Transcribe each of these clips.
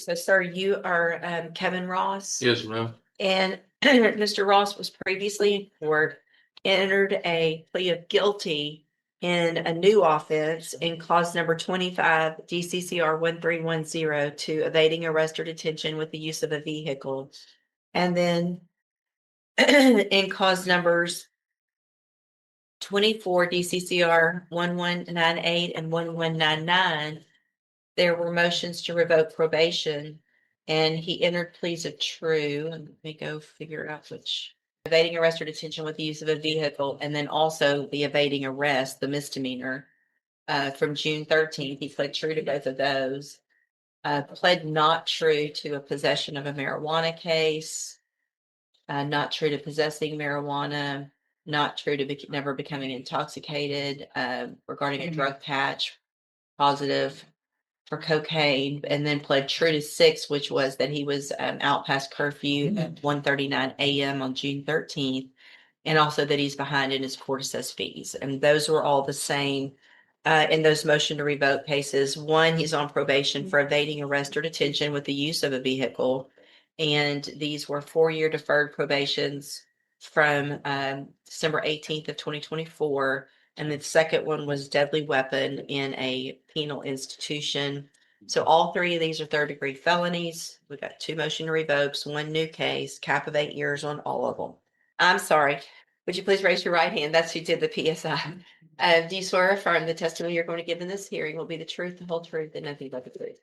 So, sir, you are Kevin Ross. Yes, ma'am. And Mr. Ross was previously in court, entered a plea of guilty in a new offense in clause number 25 DCCR 1310 to evading arrest or detention with the use of a vehicle. And then in clause numbers 24 DCCR 1198 and 1199, there were motions to revoke probation, and he entered pleas of true. And let me go figure out which. Evading arrest or detention with the use of a vehicle, and then also the evading arrest, the misdemeanor, from June 13th. He pled true to both of those. Pled not true to a possession of a marijuana case, not true to possessing marijuana, not true to never becoming intoxicated, regarding a drug patch positive for cocaine, and then pled true to 6, which was that he was out past curfew at 1:39 a.m. on June 13th, and also that he's behind in his court assessed fees. And those were all the same in those motion to revoke cases. One, he's on probation for evading arrest or detention with the use of a vehicle, and these were 4-year deferred probations from December 18th of 2024. And the second one was deadly weapon in a penal institution. So all 3 of these are 3rd-degree felonies. We've got 2 motion to revokes, 1 new case, cap of 8 years on all of them. I'm sorry. Would you please raise your right hand? That's who did the PSI. Do you swear or affirm the testimony you're going to give in this hearing will be the truth, the whole truth, and nothing but the truth?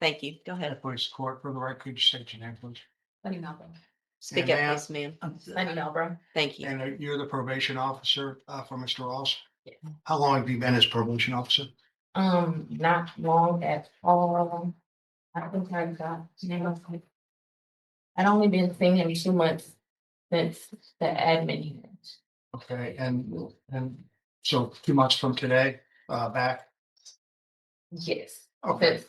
Thank you. Go ahead. Police court for the record, could you state your name, please? Lenny Malbrough. Speak And up, ma'am? please, ma'am. Lenny Malbrough. Thank you. And you're the probation officer for Mr. Ross? Yeah. How long have you been his probation officer? Not long at all. I think I'd only been seeing him 2 months since the admin unit. Okay, and so 2 months from today, back? Yes. Okay,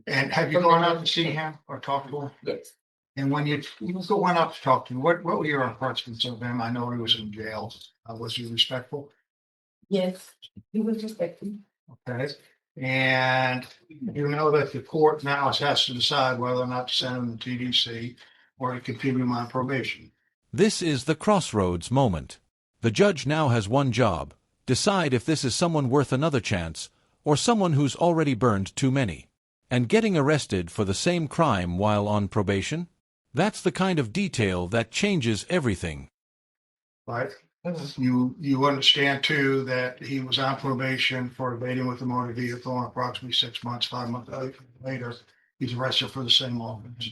and have you gone out to see him or talked to him? Yes. And when you went out to talk to him, what were your impressions of him? I know he was in jail. Was he respectful? Yes. He was respectful. Okay, and you know that the court now has to decide whether or not to send him to TDC or to continue him on probation. This is the crossroads moment. The judge now has one job: decide if this is someone worth another chance or someone who's already burned too many. And getting arrested for the same crime while on probation? That's the kind of detail that changes everything. Right. You understand too that he was on probation for evading with a motor vehicle, and approximately 6 months, 5 months later, he's arrested for the same offense.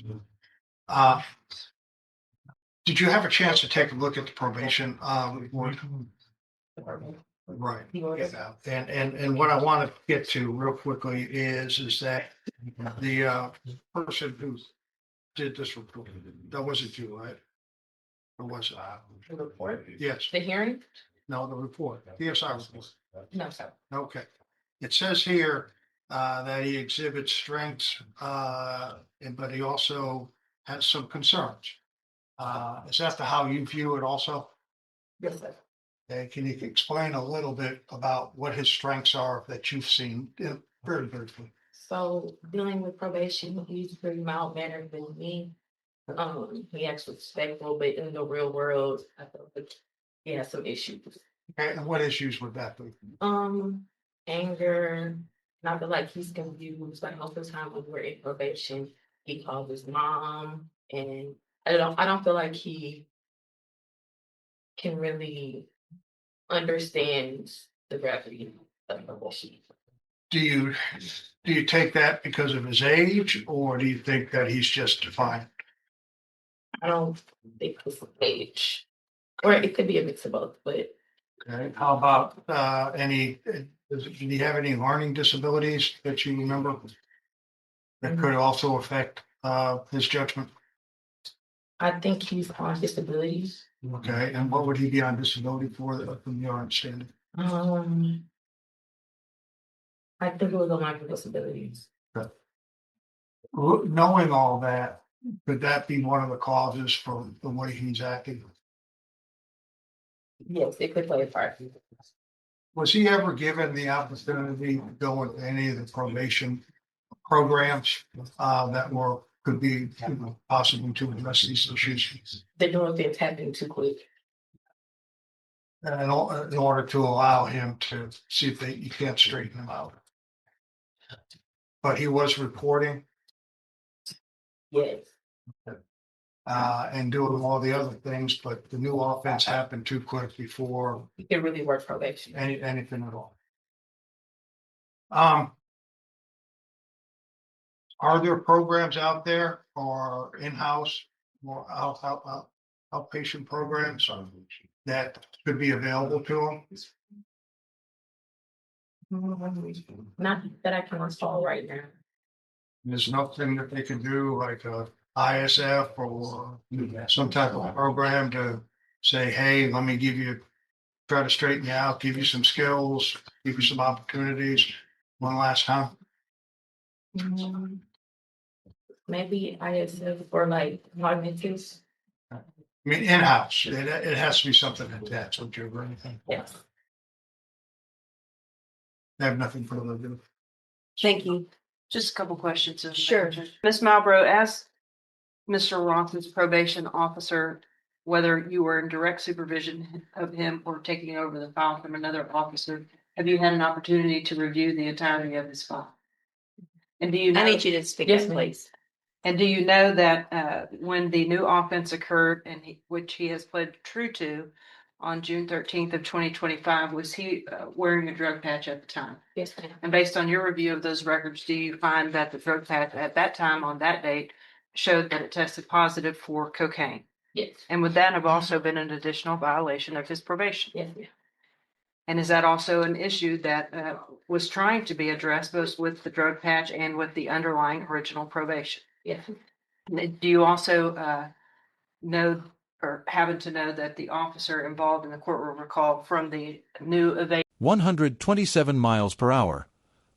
Did you have a chance to take a look at the probation report? Right. Yeah. And what I want to get to real quickly is that the person who did this report, that wasn't you, right? Or was it? The report? Yes. The hearing? No, the report. PSI report. No, sir. Okay. It says here that he exhibits strengths, but he also has some concerns. Is that how you view it also? Yes, sir. Okay. Can you explain a little bit about what his strengths are that you've seen very briefly? So dealing with probation, he's pretty mild mannered than me. He acts respectful, but in the real world, I feel like he has some issues. Okay. And what issues would that be? Anger. And I feel like he's confused. Like most of the time when we're in probation, he calls his mom, and I don't feel like he can really understand the gravity of probation. Do you take that because of his age, or do you think that he's just defiant? I don't think it's age, or it could be a mix of both. But Okay. How about did he have any learning disabilities that you remember that could also affect his judgment? I think he's on disabilities. Okay. And what would he be on disability for, from your understanding? I think it was a lack of disabilities. Okay. Knowing all that, could that be one of the causes for the way he's acting? Yes, it could play a part. Was he ever given the opportunity to go into any of the probation programs could be possible to address these issues. They're doing things happening too quick. In order to allow him to see if you can't straighten him out. But he was reporting Yes. and doing all the other things, but the new offense happened too quick before You can really work probation. anything at all. Are there programs out there or in-house or outpatient programs that could be available to them? Not that I can recall right now. There's nothing that they can do like a ISF or some type of program to say, hey, let me try to straighten you out, give you some skills, give you some opportunities one last time. Maybe ISF or like cognitive. I mean, in-house, it has to be something that's what you're running. Yes. I have nothing further to do. Thank you. Just a couple questions. Sure. Ms. Malbrough, as Mr. Roth's probation officer, whether you were in direct supervision of him or taking over the file from another officer, have you had an opportunity to review the entirety of his file? And do you I know, need you to speak Yes, up, ma'am. please. and do you know that when the new offense occurred and which he has pled true to on June 13th of 2025, was he wearing a drug patch at the time? Yes, ma'am. And based on your review of those records, do you find that the drug patch at that time on that date showed that it tested positive for cocaine? Yes. And would that have also been an additional violation of his probation? Yes, ma'am. And is that also an issue that was trying to be addressed both with the drug patch and with the underlying original probation? Yes. Do you also know or happen to know that the officer involved in the courtroom recall from the new evade 127 miles per hour.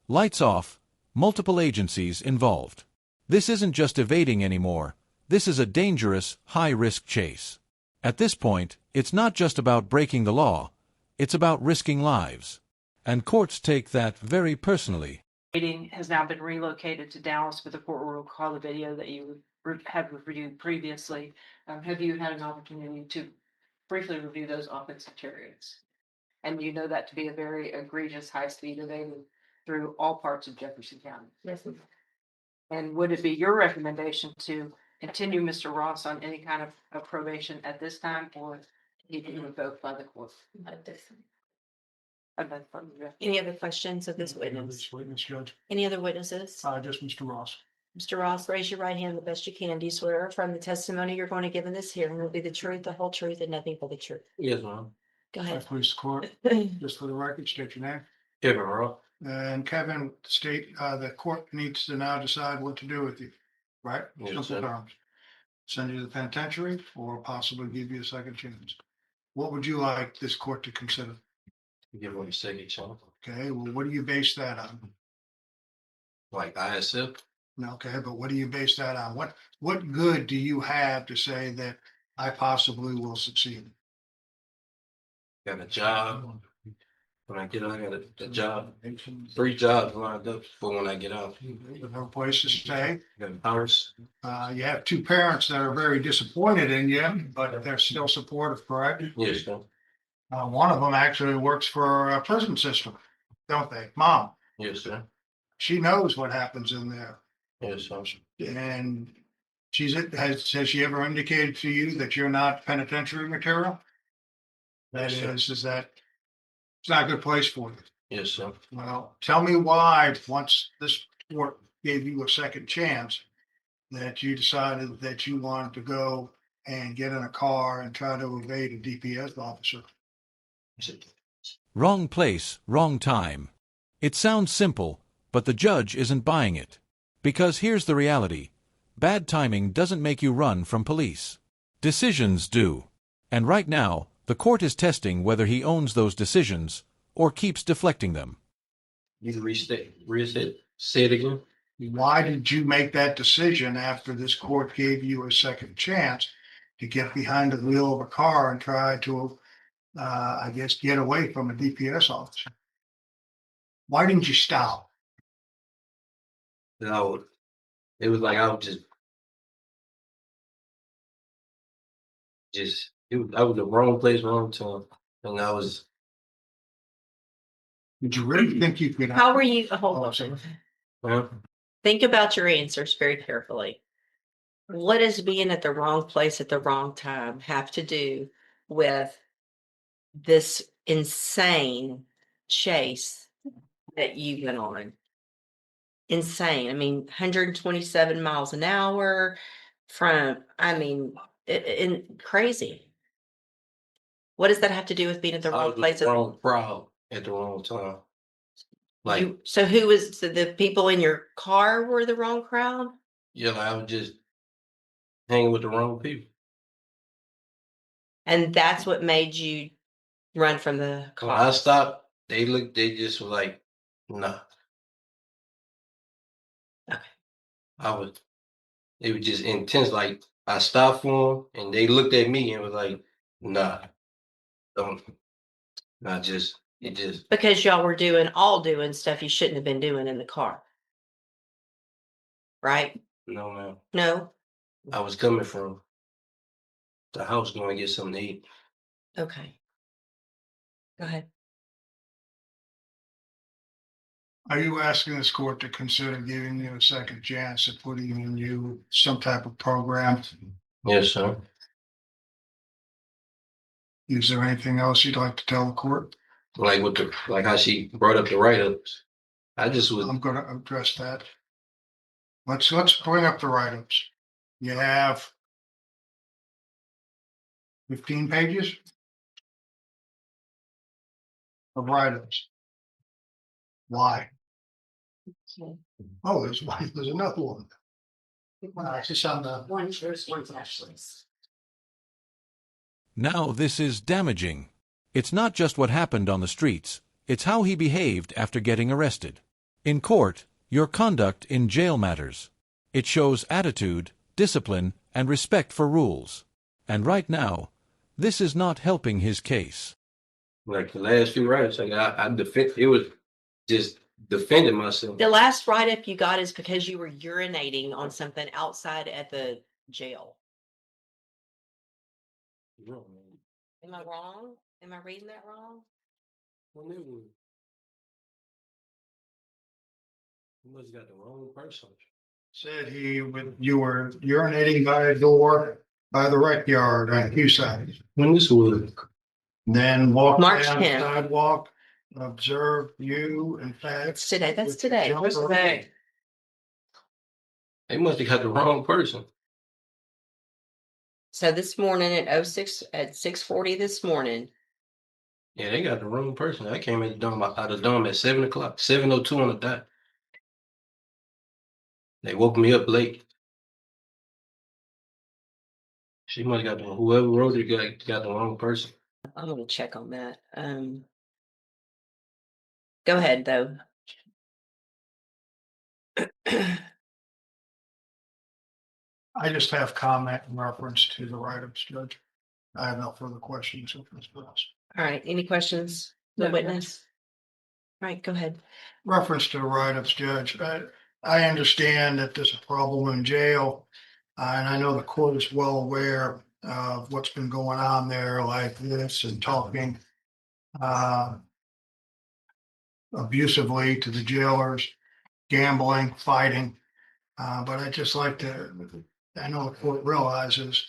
Lights off, multiple agencies involved. This isn't just evading anymore. This is a dangerous, high-risk chase. At this point, it's not just about breaking the law. It's about risking lives. And courts take that very personally. has now been relocated to Dallas for the court will recall the video that you had reviewed previously. Have you had an opportunity to briefly review those offense materials? And you know that to be a very egregious high-speed evading through all parts of Jefferson County. Yes, ma'am. And would it be your recommendation to continue Mr. Ross on any kind of probation at this time, or he be revoked by the court? Like this. Any other questions of this witness? Witness, Judge. Any other witnesses? Just Mr. Ross. Mr. Ross, raise your right hand the best you can. Do you swear from the testimony you're going to give in this hearing will be the truth, the whole truth, and nothing but the truth? Yes, ma'am. Go Hi, ahead. police court, just for the record, state your name. Kevin Ross. And Kevin, the court needs to now decide what to do with you, right? Yes, Simple sir. terms. Send you to the penitentiary or possibly give you a second chance. What would you like this court to consider? Give him a second chance. Okay, well, what do you base that on? Like ISF. No, okay, but what do you base that on? What good do you have to say that I possibly will succeed? Got a job. When I get out, I got a job. 3 jobs lined up for when I get out. You have a place to stay. Got a house. You have 2 parents that are very disappointed in you, but they're still supportive, correct? Yes, sir. One of them actually works for a prison system, don't they? Mom, Yes, sir. she knows what happens in there. Yes, sir. And has she ever indicated to you that you're not penitentiary material? That is that it's not a good place for you. Yes, sir. Well, tell me why, once this court gave you a second chance, that you decided that you wanted to go and get in a car and try to evade a DPS officer. Wrong place, wrong time. It sounds simple, but the judge isn't buying it. Because here's the reality. Bad timing doesn't make you run from police. Decisions do. And right now, the court is testing whether he owns those decisions or keeps deflecting them. You reset, say it again. Why did you make that decision after this court gave you a second chance to get behind the wheel of a car and try to, I guess, get away from a DPS officer? Why didn't you stop? And it was like I was I was the wrong place, wrong time. And I was, Did you really think you could? How were you, hold Oh, on. sorry. well, Think about your answers very carefully. What does being at the wrong place at the wrong time have to do with this insane chase that you went on? Insane. I mean, 127 miles an hour from, I mean, crazy. What does that have to do with being at the I wrong was with place? the wrong crowd at the wrong time. Like, So who was, so the people in your car were the wrong crowd? yeah, like I was just hanging with the wrong people. And that's what made you run from the When I cops? stopped, they just were like, nah. Okay. It was just intense. Like, I stopped for them and they looked at me and was like, nah, don't, it just, Because y'all were all doing stuff you shouldn't have been doing in the car. Right? no, man. No? I was coming from the house going to get something to eat. Okay. Go ahead. Are you asking this court to consider giving you a second chance at putting in you some type of program? Yes, sir. Is there anything else you'd like to tell the court? Like like how she brought up the write-ups. I just was, I'm gonna address that. Let's bring up the write-ups. You have 15 pages of write-ups. Why? Oh, there's another one. It's just on the. One's yours, one's Ashley's. Now this is damaging. It's not just what happened on the streets, it's how he behaved after getting arrested. In court, your conduct in jail matters. It shows attitude, discipline, and respect for rules. And right now, this is not helping his case. like the last few write-ups, like it was just defending myself. The last write-up you got is because you were urinating on something outside at the jail. Am I wrong? Am I reading that wrong? You must have got the wrong person. Said you were urinating by a door by the rec yard on Hillside. When this was, Then walked March down the 10th. sidewalk, observed you, in fact. It's today. That's with your today. jumper. they must have got the wrong person. So this morning at 6:40 this morning, Yeah, they got the wrong person. I came out of the dome at 7 o'clock, 7:02 on the dot. They woke me up late. She must have got whoever wrote it got the wrong person. I'm gonna check on that. Go ahead though. I just have comment in reference to the write-ups, Judge. I have no further questions of Ms. Ross. All right, any questions? The No, witness? All right, go ahead. Reference to the write-ups, Judge, I understand that there's a problem in jail. And I know the court is well aware of what's been going on there like this and talking abusively to the jailers, gambling, fighting. But I just like to, I know the court realizes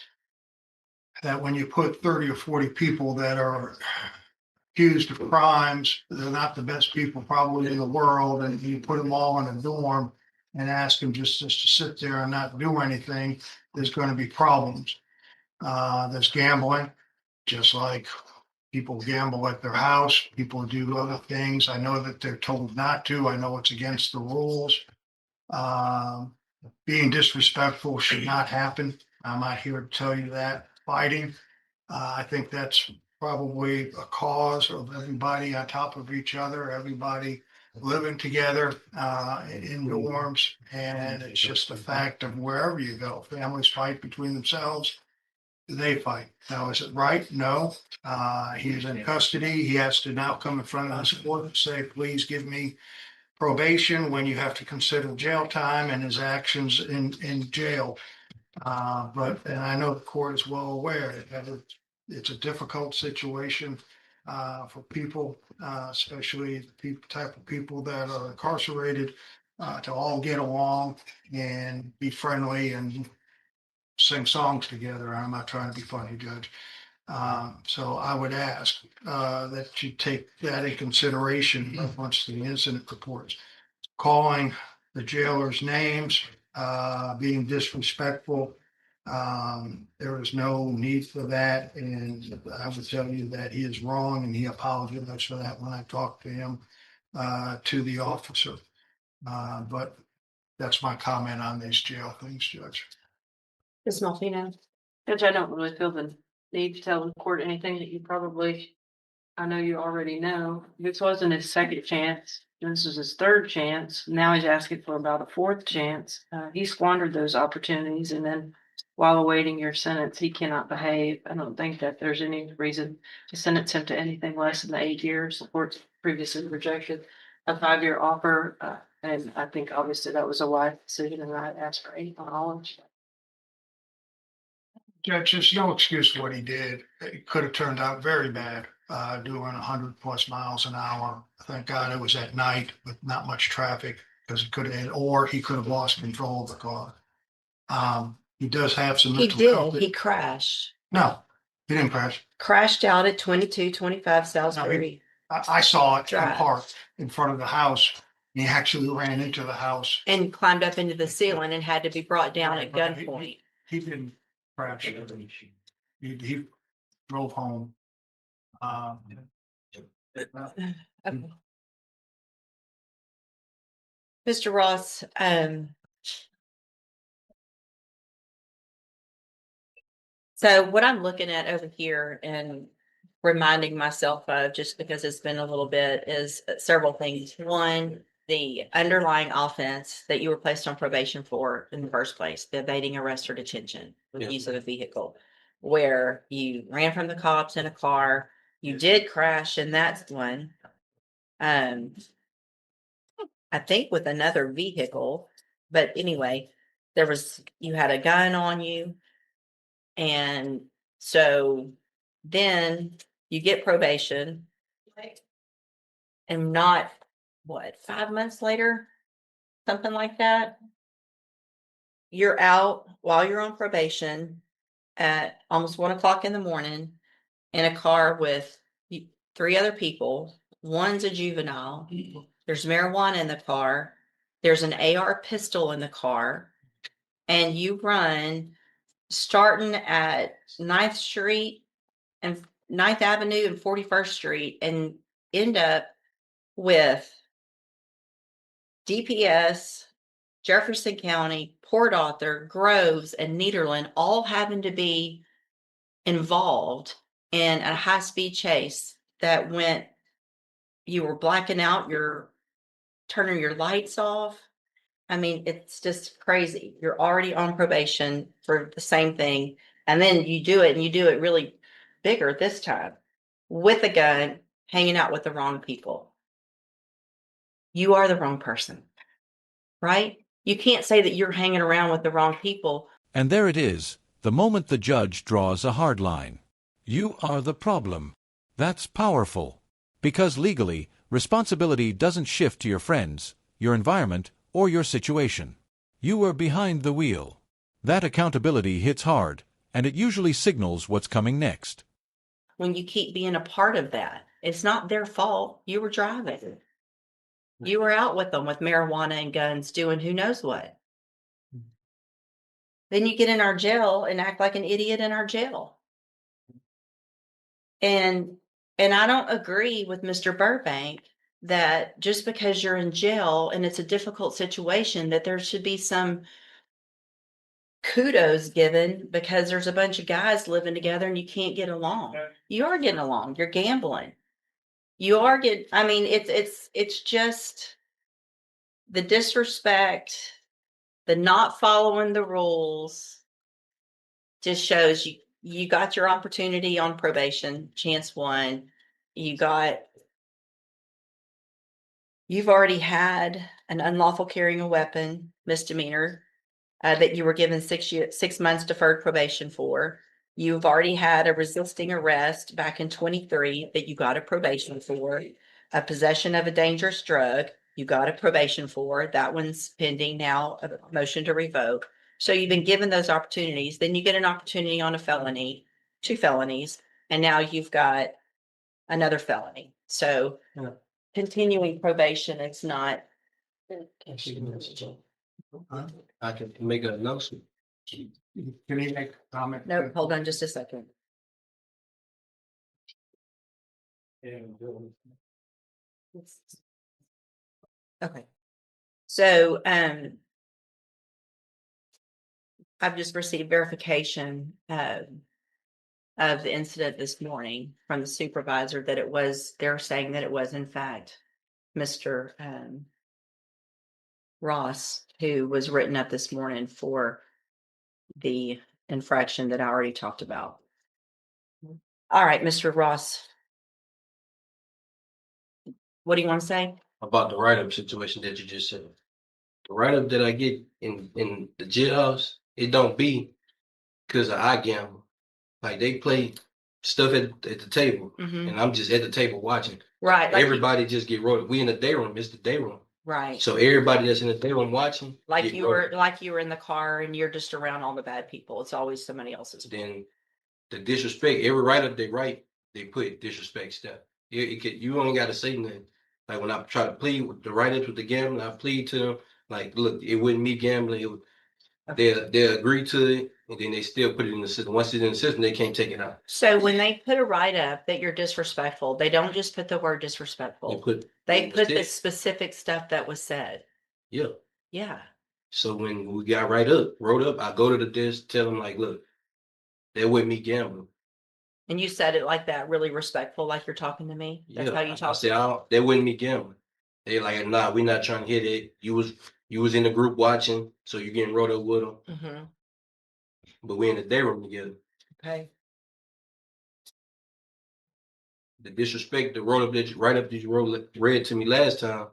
that when you put 30 or 40 people that are accused of crimes, they're not the best people probably in the world, and you put them all in a dorm and ask them just to sit there and not do anything, there's going to be problems. There's gambling, just like people gamble at their house, people do other things. I know that they're told not to. I know it's against the rules. Being disrespectful should not happen. I'm not here to tell you that. Fighting, I think that's probably a cause of everybody on top of each other, everybody living together in dorms. And it's just a fact of wherever you go, families fight between themselves. They fight. Now, is it right? No. He's in custody. He has to now come in front of this court and say, please give me probation when you have to consider jail time and his actions in jail. And I know the court is well aware that it's a difficult situation for people, especially the type of people that are incarcerated, to all get along and be friendly and sing songs together. I'm not trying to be funny, Judge. So I would ask that you take that in consideration once the incident reports. Calling the jailers names, being disrespectful. There is no need for that. And I would tell you that he is wrong and he apologized for that when I talked to him, to the officer. But that's my comment on these jail things, Judge. Ms. Malvina? Judge, I don't really feel the need to tell the court anything that you probably, I know you already know. This wasn't his second chance. This is his third chance. Now he's asking for about a fourth chance. He squandered those opportunities, and then while awaiting your sentence, he cannot behave. I don't think that there's any reason to sentence him to anything less than the 8 years. The court previously rejected a 5-year offer, and I think obviously that was a wise decision, and I asked for 8 on all of them. Judge, there's no excuse for what he did. It could have turned out very bad, doing 100+ miles an hour. Thank God it was at night with not much traffic, because it could have, or he could have lost control of the car. He does have some He mental did. health. He crashed. No, he didn't crash. Crashed out at 2225 Salisbury. I saw it Drive. parked in front of the house. He actually ran into the house. And climbed up into the ceiling and had to be brought down at gunpoint. He didn't crash. He drove home. Okay. Mr. Ross, so what I'm looking at over here and reminding myself of, just because it's been a little bit, is several things. One, the underlying offense that you were placed on probation for in the first place, the evading arrest or detention with Yeah. use of a vehicle, where you ran from the cops in a car, you did crash, and that's one. I think with another vehicle, but anyway, you had a gun on you. And so then you get probation, and not, what, 5 months later, something like that, you're out while you're on probation at almost 1 o'clock in the morning in a car with 3 other people. One's a juvenile. There's marijuana in the car. There's an AR pistol in the car. And you run starting at 9th Street and 9th Avenue and 41st Street and end up with DPS, Jefferson County, Port Arthur, Groves, and Nederland all having to be involved in a high-speed chase that went, you were blacking out, you're turning your lights off. I mean, it's just crazy. You're already on probation for the same thing. And then you do it, and you do it really bigger this time with a gun, hanging out with the wrong people. You are the wrong person, right? You can't say that you're hanging around with the wrong people. And there it is, the moment the judge draws a hard line. You are the problem. That's powerful. Because legally, responsibility doesn't shift to your friends, your environment, or your situation. You were behind the wheel. That accountability hits hard, and it usually signals what's coming next. When you keep being a part of that, it's not their fault. You were driving. You were out with them with marijuana and guns doing who knows what. Then you get in our jail and act like an idiot in our jail. And I don't agree with Mr. Burbank that just because you're in jail and it's a difficult situation, that there should be some kudos given because there's a bunch of guys living together and you can't get along. You are getting along. You're gambling. You are getting, I mean, it's just the disrespect, the not following the rules just shows you got your opportunity on probation, chance one. You got You've already had an unlawful carrying a weapon misdemeanor that you were given 6 months deferred probation for. You've already had a resisting arrest back in 23 that you got a probation for. A possession of a dangerous drug, you got a probation for. That one's pending now, a motion to revoke. So you've been given those opportunities. Then you get an opportunity on a felony, 2 felonies, and now you've got another felony. So Yeah. continuing probation, it's not. I can make an announcement. Can he make a comment? No, hold on just a second. Okay. So, I've just received verification, of the incident this morning from the supervisor that they're saying that it was in fact Mr. Ross who was written up this morning for the infraction that I already talked about. All right, Mr. Ross. What do you want to say? About the write-up situation that you just said. The write-up that I get in the jailhouse, it don't be because I gamble. Like they play stuff at the table, Mhm. and I'm just at the table watching. Right. Like Everybody just get wrote up. We in the day room. It's the day room. right. So everybody that's in the day room watching, Like get you wrote were up. like you were in the car and you're just around all the bad people. It's always somebody else's. Then the disrespect. Every write-up they write, they put disrespect stuff. You only got to say nothing. Like when I try to plead with the write-ups with the gambling, I plead to them. Like, look, it wasn't me gambling. They agree to it, and then they still put it in the system. Once it's in the system, they can't take it out. So when they put a write-up that you're disrespectful, they don't just put the word They disrespectful. put They put the stick. specific stuff that was said. Yeah. Yeah. So when we got wrote up, I go to the desk, tell them like, look, that wasn't me gambling. And you said it like that, really respectful, like you're talking to me. That's how you I talk. said, that wasn't me gambling. They like, nah, we're not trying to hit it. You was in the group watching, so you're getting wrote up with them. Mm-hmm. But we in the day room together. Okay. The disrespect, the wrote up that you read to me last time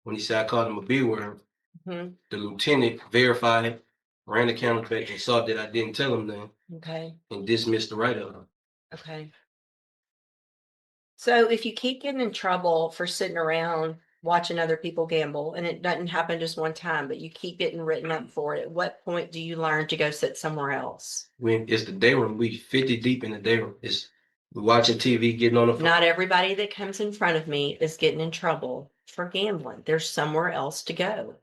when he said I called him a B word. Mm-hmm. The lieutenant verified, ran the cameras back, and saw that I didn't tell him that, Okay. and dismissed the write up. Okay. So if you keep getting in trouble for sitting around watching other people gamble, and it doesn't happen just one time, but you keep getting written up for it, at what point do you learn to go sit somewhere else? When it's the day room, we 50 deep in the day room. We watching TV, getting on the phone. Not everybody that comes in front of me is getting in trouble for gambling. There's somewhere else to go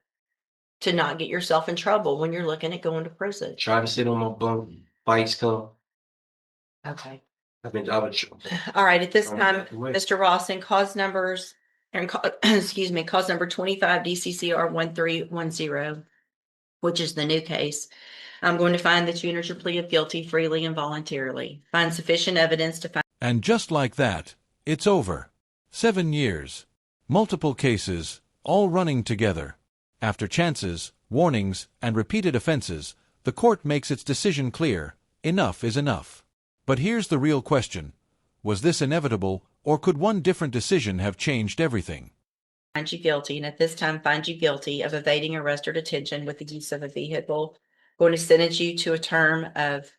to not get yourself in trouble when you're looking at going to prison. Trying to sit on my bunk, fights come. Okay. I would All right. At this Right, time, that's the way. Mr. Ross, and cause numbers and excuse me, cause number 25 DCCR 1310, which is the new case. I'm going to find that you entered your plea of guilty freely and voluntarily. Find sufficient evidence to find. And just like that, it's over. 7 years. Multiple cases, all running together. After chances, warnings, and repeated offenses, the court makes its decision clear: enough is enough. But here's the real question. Was this inevitable, or could one different decision have changed everything? Find you guilty, and at this time find you guilty of evading arrest or detention with the use of a vehicle. Going to sentence you to a term of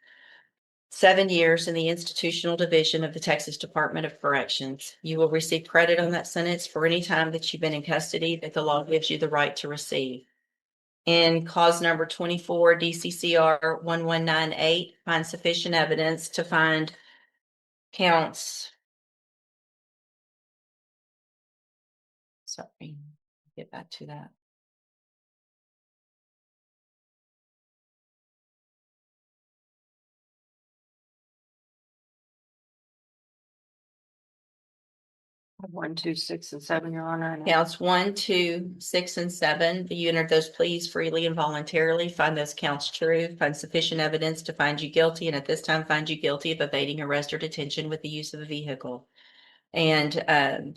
7 years in the institutional division of the Texas Department of Corrections. You will receive credit on that sentence for any time that you've been in custody that the law gives you the right to receive. In cause number 24 DCCR 1198, find sufficient evidence to find counts. Sorry, get back to that. One, two, 6, and 7, Your Honor. And Counts 1, 2, 6, and 7. You entered those pleas freely and voluntarily. Find those counts true. Find sufficient evidence to find you guilty, and at this time find you guilty of evading arrest or detention with the use of a vehicle. And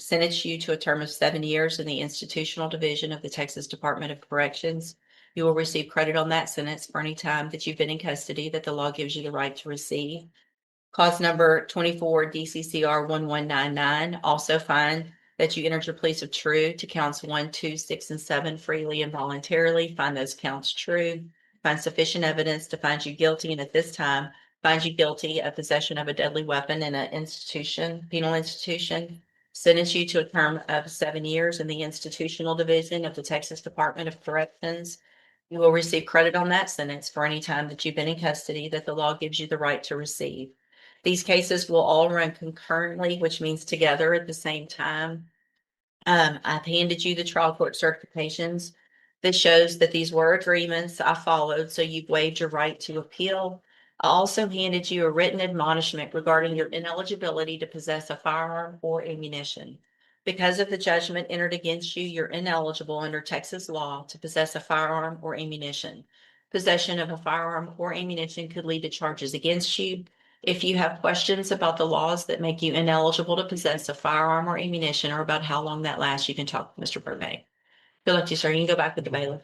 sentence you to a term of 7 years in the institutional division of the Texas Department of Corrections. You will receive credit on that sentence for any time that you've been in custody that the law gives you the right to receive. Cause number 24 DCCR 1199, also find that you entered your pleas of true to counts 1, 2, 6, and 7 freely and voluntarily, find those counts true, find sufficient evidence to find you guilty, and at this time, find you guilty of possession of a deadly weapon in an institution, penal institution, sentence you to a term of 7 years in the institutional division of the Texas Department of Corrections. You will receive credit on that sentence for any time that you've been in custody that the law gives you the right to receive. These cases will all run concurrently, which means together at the same time. I've handed you the trial court certifications. This shows that these were agreements I followed, so you've waived your right to appeal. I also handed you a written admonishment regarding your ineligibility to possess a firearm or ammunition. Because of the judgment entered against you, you're ineligible under Texas law to possess a firearm or ammunition. Possession of a firearm or ammunition could lead to charges against you. If you have questions about the laws that make you ineligible to possess a firearm or ammunition or about how long that lasts, you can talk to Mr. Burbank. Good luck to you, sir. You can go back with the bailiff.